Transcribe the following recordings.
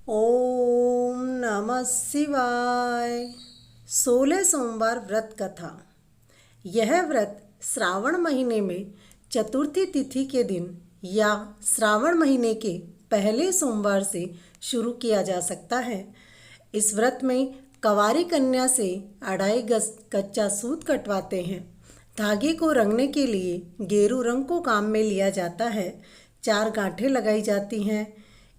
ओम नमः शिवाय। 16 सोमवार व्रत कथा। यह व्रत श्रावण महीने में चतुर्थी तिथि के दिन या श्रावण महीने के पहले सोमवार से शुरू किया जा सकता है। इस व्रत में कंवारी कन्या से 2.5 गज कच्चा सूत कटवाते हैं। धागे को रंगने के लिए गेरू रंग को काम में लिया जाता है। 4 गांठें लगाई जाती हैं।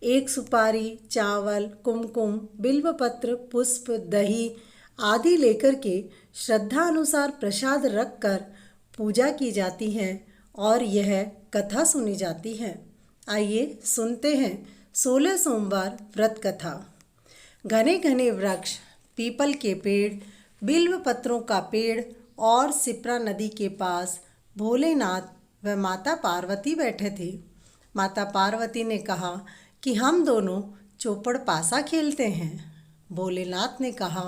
1 सुपारी, चावल, कुमकुम, बिल्वपत्र, पुष्प, दही आदि लेकर के श्रद्धा अनुसार प्रसाद रखकर पूजा की जाती है और यह कथा सुनी जाती है। आइए सुनते हैं 16 सोमवार व्रत कथा। घने घने वृक्ष, पीपल के पेड़, बिल्व पत्रों का पेड़ और सिप्रा नदी के पास भोलेनाथ व माता पार्वती बैठे थे। माता पार्वती ने कहा कि हम दोनों चौपड़ पासा खेलते हैं। भोलेनाथ ने कहा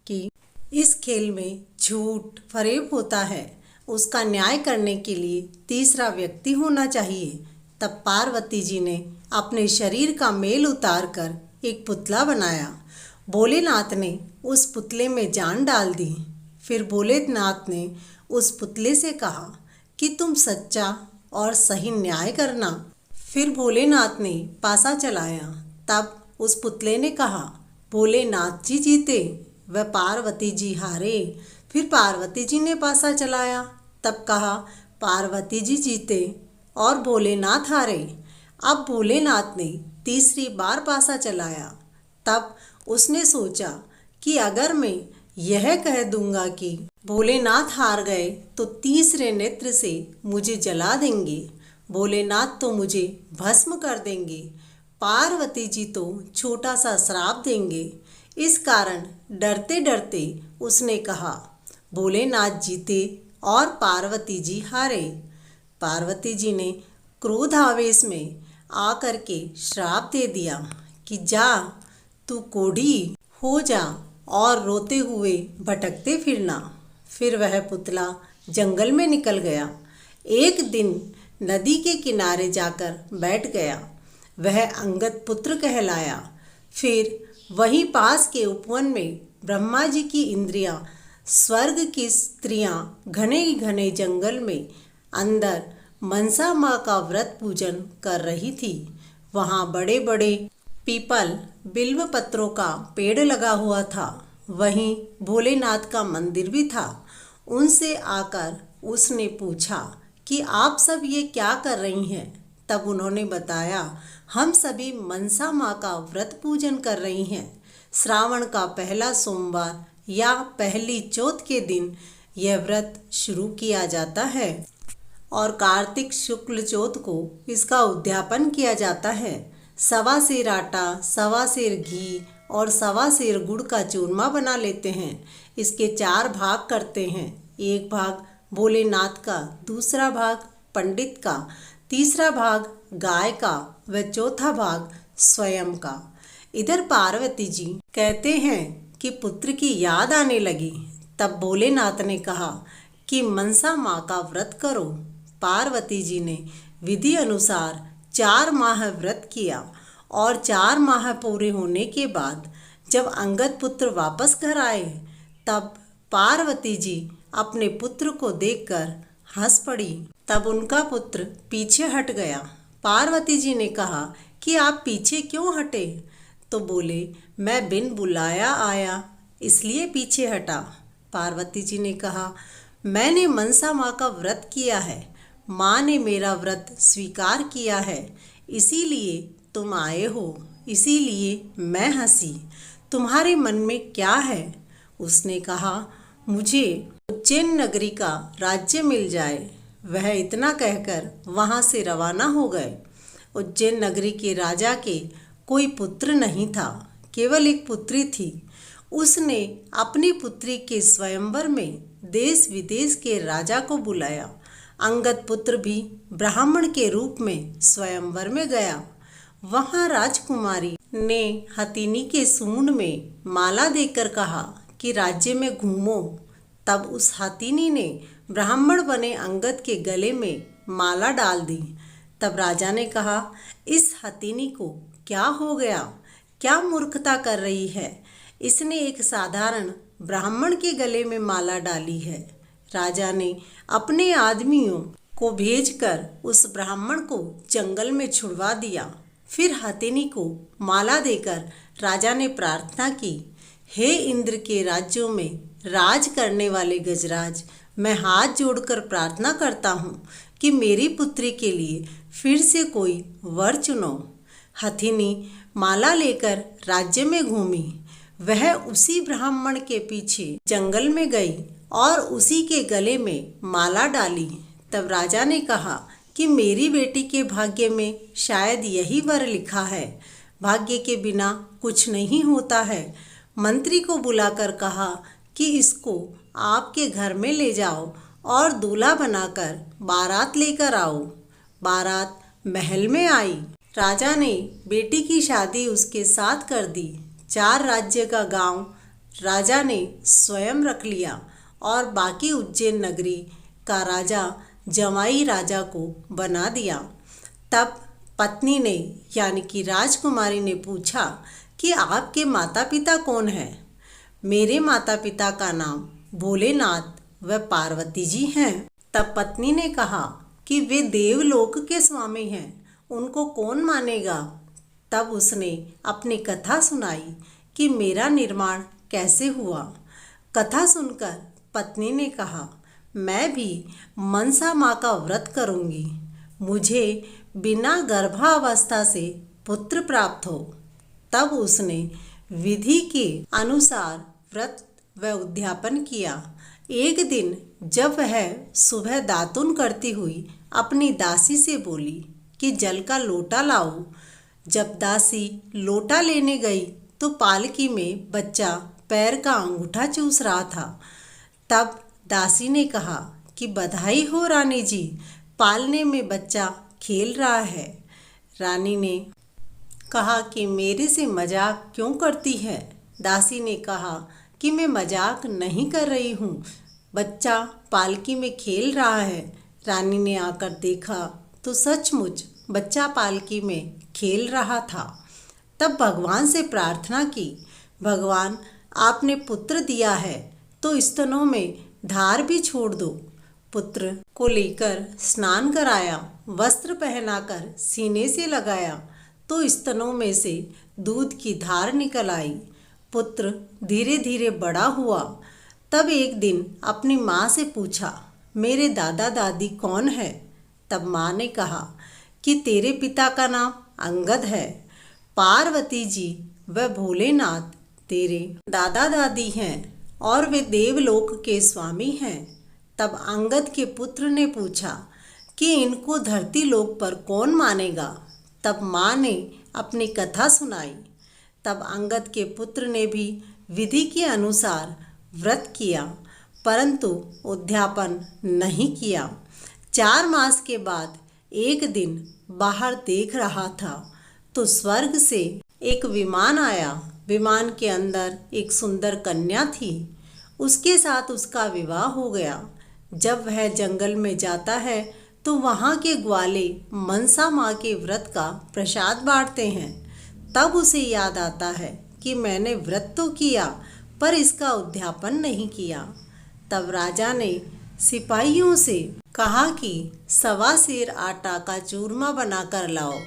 कि इस खेल में झूठ फरेब होता है, उसका न्याय करने के लिए तीसरा व्यक्ति होना चाहिए। तब पार्वती जी ने अपने शरीर का मेल उतार कर एक पुतला बनाया। भोलेनाथ ने उस पुतले में जान डाल दी। फिर भोलेनाथ ने उस पुतले से कहा कि तुम सच्चा और सही न्याय करना। फिर भोलेनाथ ने पासा चलाया। तब उस पुतले ने कहा, भोलेनाथ जी जीते व पार्वती जी हारे। फिर पार्वती जी ने पासा चलाया। तब कहा, पार्वती जी जीते और भोलेनाथ हारे। अब भोलेनाथ ने तीसरी बार पासा चलाया। तब उसने सोचा कि अगर मैं यह कह दूंगा कि भोलेनाथ हार गए तो तीसरे नेत्र से मुझे जला देंगे, भोलेनाथ तो मुझे भस्म कर देंगे, पार्वती जी तो छोटा सा श्राप देंगे। इस कारण डरते डरते उसने कहा, भोलेनाथ जीते और पार्वती जी हारे। पार्वती जी ने क्रोध आवेश में आकर के श्राप दे दिया कि जा तू कोढ़ी हो जा और रोते हुए भटकते फिरना। फिर वह पुतला जंगल में निकल गया। एक दिन नदी के किनारे जाकर बैठ गया। वह अंगद पुत्र कहलाया। फिर वहीं पास के उपवन में ब्रह्मा जी की इंद्रियां, स्वर्ग की स्त्रियां घने घने जंगल में अंदर मनसा माँ का व्रत पूजन कर रही थी। वहाँ बड़े बड़े पीपल, बिल्व पत्रों का पेड़ लगा हुआ था। वहीं भोलेनाथ का मंदिर भी था। उनसे आकर उसने पूछा कि आप सब ये क्या कर रही हैं? तब उन्होंने बताया, हम सभी मनसा माँ का व्रत पूजन कर रही हैं। श्रावण का पहला सोमवार या पहली चौथ के दिन यह व्रत शुरू किया जाता है और कार्तिक शुक्ल चौथ को इसका उद्यापन किया जाता है। 1.25 सेर आटा, 1.25 सेर घी और 1.25 सेर गुड़ का चूरमा बना लेते हैं। इसके 4 भाग करते हैं। एक भाग भोलेनाथ का, दूसरा भाग पंडित का, तीसरा भाग गाय का व चौथा भाग स्वयं का। इधर पार्वती जी कहते हैं कि पुत्र की याद आने लगी। तब भोलेनाथ ने कहा कि मनसा माँ का व्रत करो। पार्वती जी ने विधि अनुसार 4 माह व्रत किया और 4 माह पूरे होने के बाद जब अंगद पुत्र वापस घर आए तब पार्वती जी अपने पुत्र को देखकर हंस पड़ी। तब उनका पुत्र पीछे हट गया। पार्वती जी ने कहा कि आप पीछे क्यों हटे? तो बोले, मैं बिन बुलाया आया इसलिए पीछे हटा। पार्वती जी ने कहा, मैंने मनसा माँ का व्रत किया है, माँ ने मेरा व्रत स्वीकार किया है, इसीलिए तुम आए हो, इसीलिए मैं हंसी। तुम्हारे मन में क्या है? उसने कहा, मुझे उज्जैन नगरी का राज्य मिल जाए। वह इतना कहकर वहाँ से रवाना हो गए। उज्जैन नगरी के राजा के कोई पुत्र नहीं था, केवल एक पुत्री थी। उसने अपनी पुत्री के स्वयंवर में देश विदेश के राजा को बुलाया। अंगद पुत्र भी ब्राह्मण के रूप में स्वयंवर में गया। वहाँ राजकुमारी ने हथिनी के सूंड में माला देकर कहा कि राज्य में घूमो। तब उस हथिनी ने ब्राह्मण बने अंगद के गले में माला डाल दी। तब राजा ने कहा, इस हथिनी को क्या हो गया? क्या मूर्खता कर रही है। इसने एक साधारण ब्राह्मण के गले में माला डाली है। राजा ने अपने आदमियों को भेजकर उस ब्राह्मण को जंगल में छुड़वा दिया। फिर हथिनी को माला देकर राजा ने प्रार्थना की, हे इंद्र के राज्यों में राज करने वाले गजराज, मैं हाथ जोड़कर प्रार्थना करता हूँ कि मेरी पुत्री के लिए फिर से कोई वर चुनो। हथिनी माला लेकर राज्य में घूमी। वह उसी ब्राह्मण के पीछे जंगल में गई और उसी के गले में माला डाली। तब राजा ने कहा कि मेरी बेटी के भाग्य में शायद यही वर लिखा है। भाग्य के बिना कुछ नहीं होता है। मंत्री को बुलाकर कहा कि इसको आपके घर में ले जाओ और दूल्हा बनाकर बारात लेकर आओ। बारात महल में आई। राजा ने बेटी की शादी उसके साथ कर दी। 4 राज्य का गांव राजा ने स्वयं रख लिया और बाकी उज्जैन नगरी का राजा जमाई राजा को बना दिया। तब पत्नी ने यानी कि राजकुमारी ने पूछा कि आपके माता पिता कौन हैं? मेरे माता पिता का नाम भोलेनाथ व पार्वती जी हैं। तब पत्नी ने कहा कि वे देवलोक के स्वामी हैं, उनको कौन मानेगा। तब उसने अपनी कथा सुनाई कि मेरा निर्माण कैसे हुआ। कथा सुनकर पत्नी ने कहा, मैं भी मनसा माँ का व्रत करूँगी, मुझे बिना गर्भावस्था से पुत्र प्राप्त हो। तब उसने विधि के अनुसार व्रत व उद्यापन किया। एक दिन जब वह सुबह दातुन करती हुई अपनी दासी से बोली कि जल का लोटा लाओ। जब दासी लोटा लेने गई तो पालकी में बच्चा पैर का अंगूठा चूस रहा था। तब दासी ने कहा कि बधाई हो रानी जी, पालने में बच्चा खेल रहा है। रानी ने कहा कि मेरे से मजाक क्यों करती है। दासी ने कहा कि मैं मजाक नहीं कर रही हूँ, बच्चा पालकी में खेल रहा है। रानी ने आकर देखा तो सचमुच बच्चा पालकी में खेल रहा था। तब भगवान से प्रार्थना की, भगवान आपने पुत्र दिया है तो स्तनों में धार भी छोड़ दो। पुत्र को लेकर स्नान कराया, वस्त्र पहनाकर सीने से लगाया तो स्तनों में से दूध की धार निकल आई। पुत्र धीरे धीरे बड़ा हुआ। तब एक दिन अपनी माँ से पूछा, मेरे दादा दादी कौन है। तब माँ ने कहा कि तेरे पिता का नाम अंगद है, पार्वती जी व भोलेनाथ तेरे दादा दादी हैं और वे देवलोक के स्वामी हैं। तब अंगद के पुत्र ने पूछा कि इनको धरती लोक पर कौन मानेगा। तब माँ ने अपनी कथा सुनाई। तब अंगद के पुत्र ने भी विधि के अनुसार व्रत किया, परंतु उद्यापन नहीं किया। 4 मास के बाद एक दिन बाहर देख रहा था तो स्वर्ग से एक विमान आया। विमान के अंदर एक सुंदर कन्या थी। उसके साथ उसका विवाह हो गया। जब वह जंगल में जाता है तो वहाँ के ग्वाले मनसा माँ के व्रत का प्रसाद बांटते हैं। तब उसे याद आता है कि मैंने व्रत तो किया पर इसका उद्यापन नहीं किया। तब राजा ने सिपाहियों से कहा कि 1.25 सेर आटा का चूरमा बनाकर लाओ।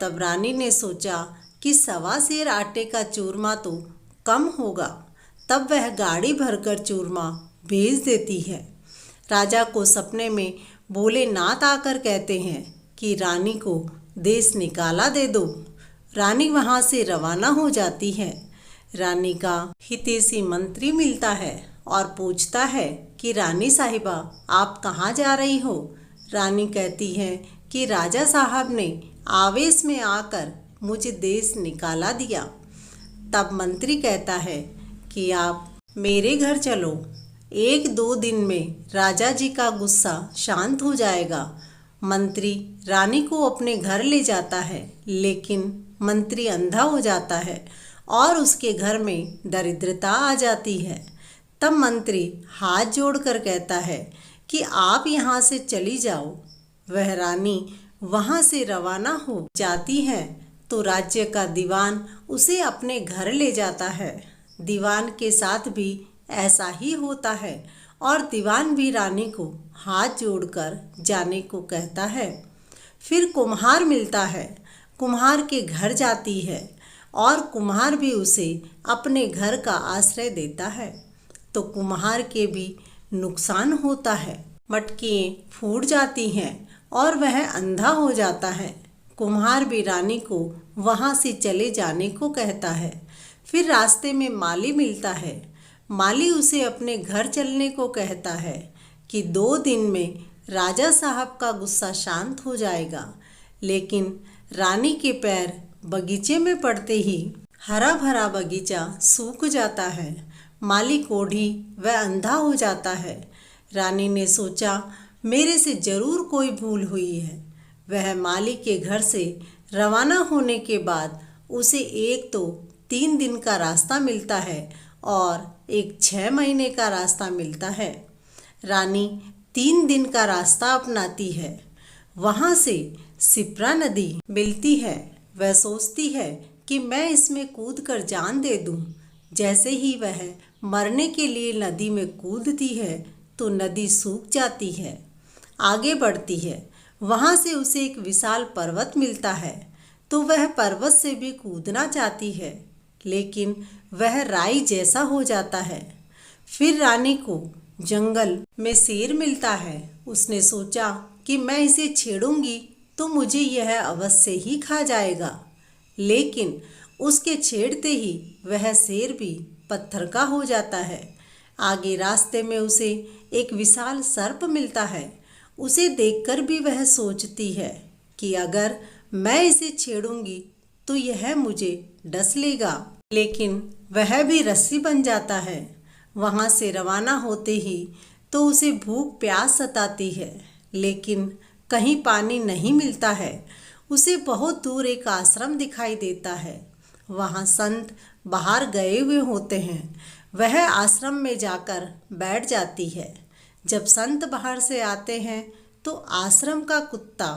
तब रानी ने सोचा कि 1.25 सेर आटे का चूरमा तो कम होगा। तब वह गाड़ी भरकर चूरमा भेज देती है। राजा को सपने में भोलेनाथ आकर कहते हैं कि रानी को देश निकाला दे दो। रानी वहाँ से रवाना हो जाती है। रानी का हितैषी मंत्री मिलता है और पूछता है कि रानी साहिबा आप कहाँ जा रही हो। रानी कहती है कि राजा साहब ने आवेश में आकर मुझे देश निकाला दिया। तब मंत्री कहता है कि आप मेरे घर चलो, 1-2 दिन में राजा जी का गुस्सा शांत हो जाएगा। मंत्री रानी को अपने घर ले जाता है, लेकिन मंत्री अंधा हो जाता है और उसके घर में दरिद्रता आ जाती है। तब मंत्री हाथ जोड़कर कहता है कि आप यहाँ से चली जाओ। वह रानी वहाँ से रवाना हो जाती है। तो राज्य का दीवान उसे अपने घर ले जाता है। दीवान के साथ भी ऐसा ही होता है और दीवान भी रानी को हाथ जोड़कर जाने को कहता है। फिर कुम्हार मिलता है, कुम्हार के घर जाती है और कुम्हार भी उसे अपने घर का आश्रय देता है। तो कुम्हार के भी नुकसान होता है, मटकियाँ फूट जाती हैं और वह अंधा हो जाता है। कुम्हार भी रानी को वहाँ से चले जाने को कहता है। फिर रास्ते में माली मिलता है, माली उसे अपने घर चलने को कहता है कि 2 दिन में राजा साहब का गुस्सा शांत हो जाएगा। लेकिन रानी के पैर बगीचे में पड़ते ही हरा भरा बगीचा सूख जाता है। माली कोढ़ी व अंधा हो जाता है। रानी ने सोचा मेरे से जरूर कोई भूल हुई है। वह माली के घर से रवाना होने के बाद उसे एक तो 3 दिन का रास्ता मिलता है और एक 6 महीने का रास्ता मिलता है। रानी 3 दिन का रास्ता अपनाती है। वहाँ से सिप्रा नदी मिलती है। वह सोचती है कि मैं इसमें कूद कर जान दे दूं। जैसे ही वह मरने के लिए नदी में कूदती है तो नदी सूख जाती है। आगे बढ़ती है, वहाँ से उसे एक विशाल पर्वत मिलता है तो वह पर्वत से भी कूदना चाहती है, लेकिन वह राई जैसा हो जाता है। फिर रानी को जंगल में शेर मिलता है। उसने सोचा कि मैं इसे छेड़ूंगी तो मुझे यह अवश्य ही खा जाएगा, लेकिन उसके छेड़ते ही वह शेर भी पत्थर का हो जाता है। आगे रास्ते में उसे एक विशाल सर्प मिलता है। उसे देखकर भी वह सोचती है कि अगर मैं इसे छेड़ूंगी तो यह मुझे डस लेगा, लेकिन वह भी रस्सी बन जाता है। वहाँ से रवाना होते ही तो उसे भूख प्यास सताती है, लेकिन कहीं पानी नहीं मिलता है। उसे बहुत दूर एक आश्रम दिखाई देता है। वहाँ संत बाहर गए हुए होते हैं। वह आश्रम में जाकर बैठ जाती है। जब संत बाहर से आते हैं तो आश्रम का कुत्ता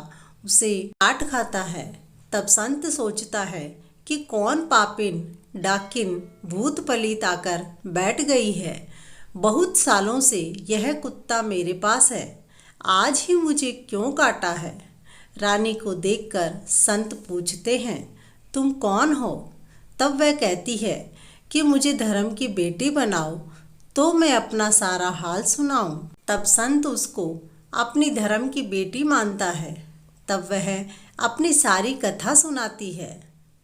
उसे काट खाता है। तब संत सोचता है कि कौन पापिन डाकिन भूत पलीत आकर बैठ गई है। बहुत सालों से यह कुत्ता मेरे पास है, आज ही मुझे क्यों काटा है। रानी को देखकर संत पूछते हैं तुम कौन हो। तब वह कहती है कि मुझे धर्म की बेटी बनाओ तो मैं अपना सारा हाल सुनाऊं। तब संत उसको अपनी धर्म की बेटी मानता है। तब वह अपनी सारी कथा सुनाती है।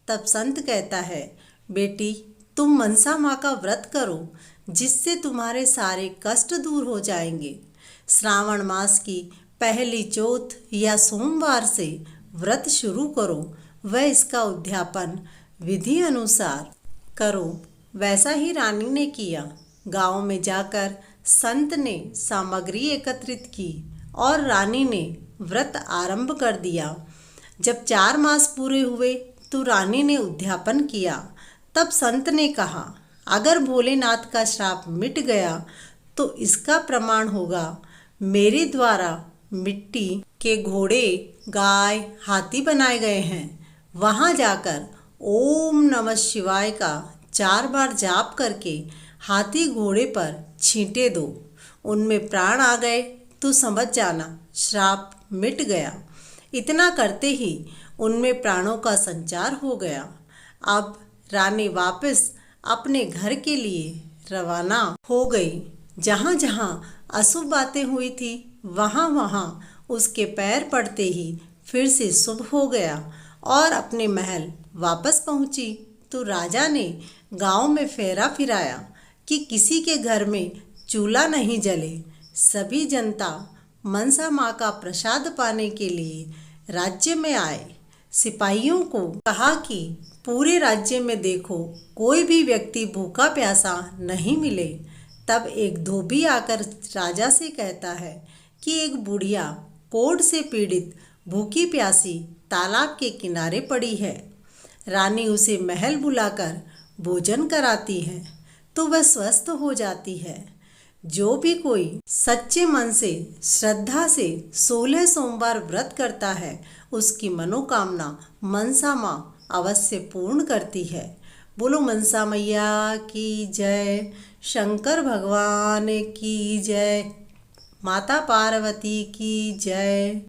तब संत कहता है बेटी तुम मनसा माँ का व्रत करो, जिससे तुम्हारे सारे कष्ट दूर हो जाएंगे। श्रावण मास की पहली चौथ या सोमवार से व्रत शुरू करो व इसका उद्यापन विधि अनुसार करो। वैसा ही रानी ने किया। गांव में जाकर संत ने सामग्री एकत्रित की और रानी ने व्रत आरंभ कर दिया। जब 4 मास पूरे हुए तो रानी ने उद्यापन किया। तब संत ने कहा अगर भोलेनाथ का श्राप मिट गया तो इसका प्रमाण होगा मेरे द्वारा मिट्टी के घोड़े गाय हाथी बनाए गए हैं। वहाँ जाकर ओम नमः शिवाय का 4 बार जाप करके हाथी घोड़े पर छींटे दो। उनमें प्राण आ गए तो समझ जाना श्राप मिट गया। इतना करते ही उनमें प्राणों का संचार हो गया। अब रानी वापस अपने घर के लिए रवाना हो गई। जहाँ जहाँ अशुभ बातें हुई थी वहाँ वहाँ उसके पैर पड़ते ही फिर से शुभ हो गया और अपने महल वापस पहुँची तो राजा ने गांव में फेरा फिराया कि किसी के घर में चूल्हा नहीं जले। सभी जनता मनसा माँ का प्रसाद पाने के लिए राज्य में आए। सिपाहियों को कहा कि पूरे राज्य में देखो कोई भी व्यक्ति भूखा प्यासा नहीं मिले। तब एक धोबी आकर राजा से कहता है कि एक बुढ़िया कोढ़ से पीड़ित भूखी प्यासी तालाब के किनारे पड़ी है। रानी उसे महल बुलाकर भोजन कराती है तो वह स्वस्थ हो जाती है। जो भी कोई सच्चे मन से श्रद्धा से 16 सोमवार व्रत करता है उसकी मनोकामना मनसा माँ अवश्य पूर्ण करती है। बोलो मनसा मैया की जय, शंकर भगवान की जय, माता पार्वती की जय।